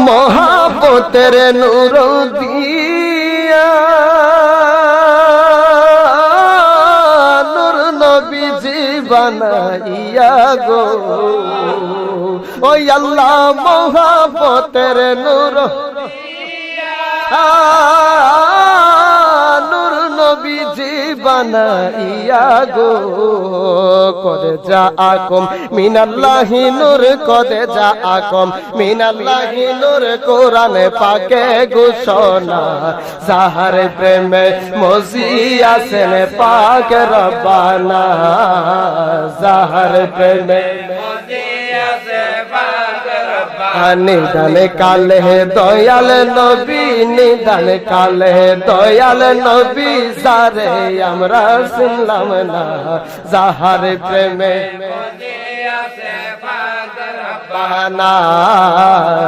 মোহাব্বতের নূর দিয়া নূর নবীজি বানাইয়া গো ওই আল্লাহ মোহাব্বতের নূর নূর নবীজি বানাইয়া গো করে যা আকম মিনাল্লাহি নূর করে যা আকম মিনাল্লাহি নূর কোরআনে পাকে ঘোষণা যাহার প্রেমে মজিয়াছেন পাক রব্বানা যাহার প্রেমে নিদান কালে দয়াল নবী নিদান কালে দয়াল নবী সারে আমরা শুনলাম না যাহার প্রেমে বাহানা